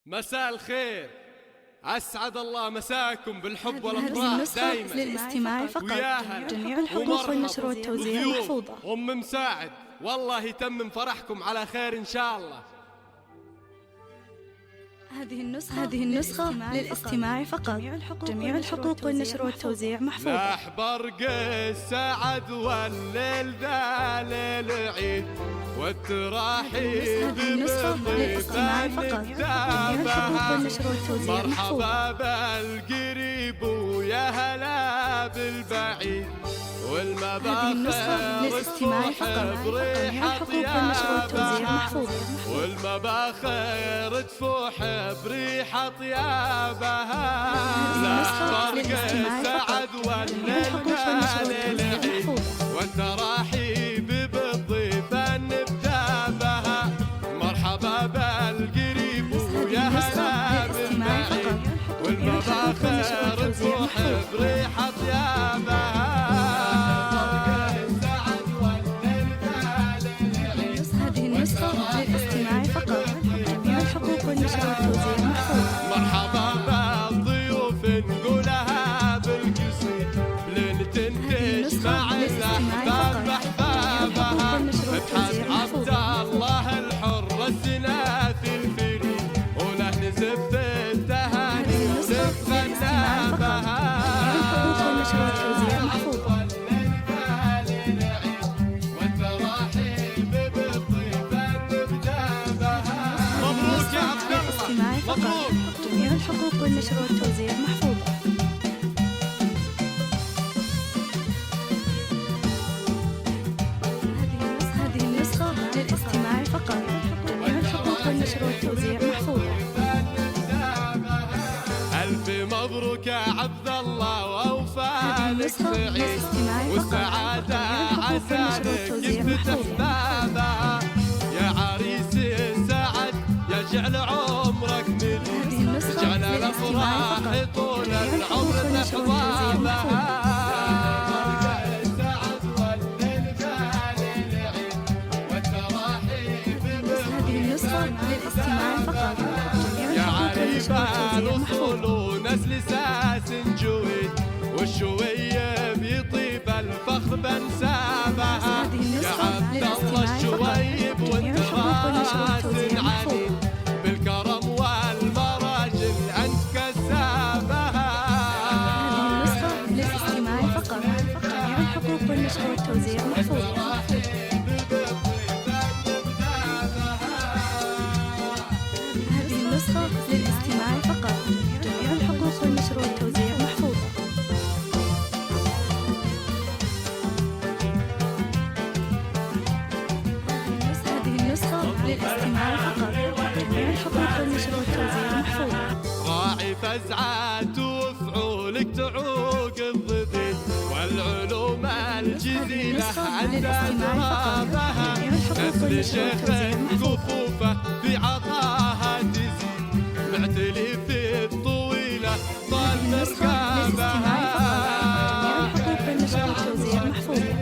مساء الخير، أسعد الله مساكم بالحب والأفراح النسخة دايما للاستماع فقط. وياها جميع الحقوق والنشر والتوزيع وضيوف محفوظة. أم مساعد، والله يتمم فرحكم على خير إن شاء الله. هذه النسخة للاستماع فقط. جميع الحقوق والنشر والتوزيع محفوظة. لاح برق السعد والليل ذا ليل عيد والتراحيب للاستماع فقط. جميع الحقوق والنشر والتوزيع محفوظة. مرحبا بالقريب ويا هلا بالبعيد والمباخر للاستماع فقط. جميع الحقوق والنشر والتوزيع محفوظة. والمباخر تفوح بريحة طيابها. لا فرق السعد والليل العيد والتراحيب بالضيفة نبدابها. مرحبا بالقريب ويا هلا بالبعيد والمباخر تفوح بريحة طيابها. للاستماع فقط. جميع الحقوق والنشر والتوزيع محفوظة. مرحبا بالضيوف نقولها بالقصيد بليلة تجمع الأحباب أحبابها. ابحث عبد الله الحر السنافي الفريد وله نزف التهاني ونفخنا بها. الحقوق والنشر والتوزيع محفوظة. مبروك. جميع الحقوق والنشر والتوزيع محفوظة. هذه النسخة للاستماع فقط. جميع الحقوق والنشر والتوزيع محفوظة. ألف مبروك يا عبد الله وأوفالك سعيد والسعادة عسالك يفتح بابها. يا عريس السعد يجعل عمرك مليء يجعل الأفراح طول العمر تحظابها. للاستماع فقط. يا عريبان وصول ونسل ساس جويد والشويب يطيب الفخر بنسابها. يا عبد الله الشويب وانت راس عنيد بالكرم والمراجل انت كسابها. للاستماع فقط. جميع الحقوق والنشر والتوزيع محفوظة. للاستماع فقط. جميع الحقوق والنشر والتوزيع محفوظة. هذه النسخة للاستماع فقط. جميع الحقوق والنشر والتوزيع محفوظة. راعي فزعات وفعولك تعوق الضديد والعلوم الجزيلة عند أسرابها. نسل شيخ كفوفه في عطاها تزيد معتلي في الطويلة طال مركبها. جميع الحقوق والنشر والتوزيع محفوظة.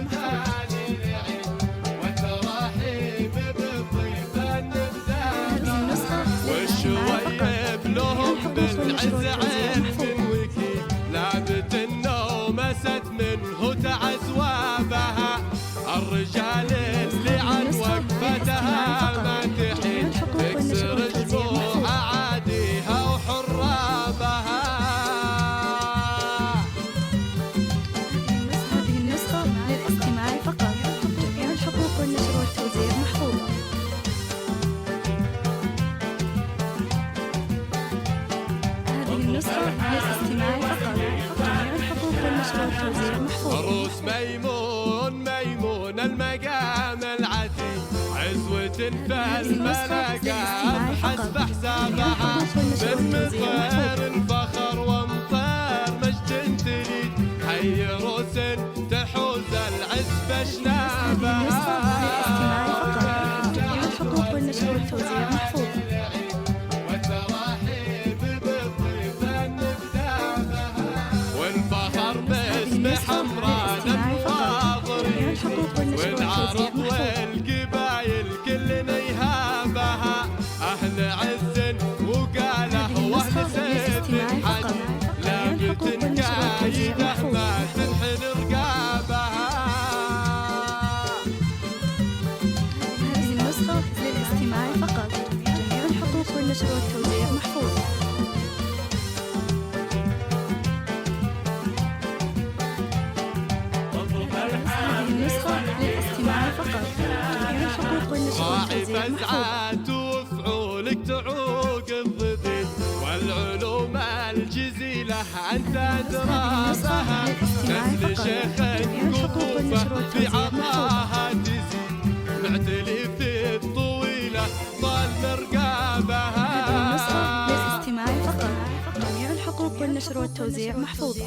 والشويب لهم بالعز عين وكيل لابت النوم ست منه تعزوابها. الرجال اللي عن وقفتها ما تحيل تكسر جموع عاديها وحرابها. هذه النسخة للاستماع فقط. جميع الحقوق والنشر والتوزيع محفوظة. هذه النسخة للاستماع فقط. جميع الحقوق والنشر والتوزيع محفوظة. عروس ميمون المقام العتيق عزوة فالملقات حسب حسابها. من مطير الفخر ومطير مجد تريد حي روس تحوز العز بشنابها. جميع الحقوق والنشر والتوزيع محفوظة. والفخر باسم حمراء والعرب والقبايل كل نيهابها. فقط. جميع الحقوق والنشر والتوزيع محفوظة. هذه النسخة للاستماع فقط. جميع الحقوق والنشر والتوزيع محفوظة. فزعات وفعولك تعوق الضديد والعلوم الجزيلة أنت دراسها مثل شيخ الكوفة في عطاها تزيد معتلي في الطويلة ضل مرقابها. هذه النسخة للاستماع فقط. جميع الحقوق والنشر والتوزيع محفوظة.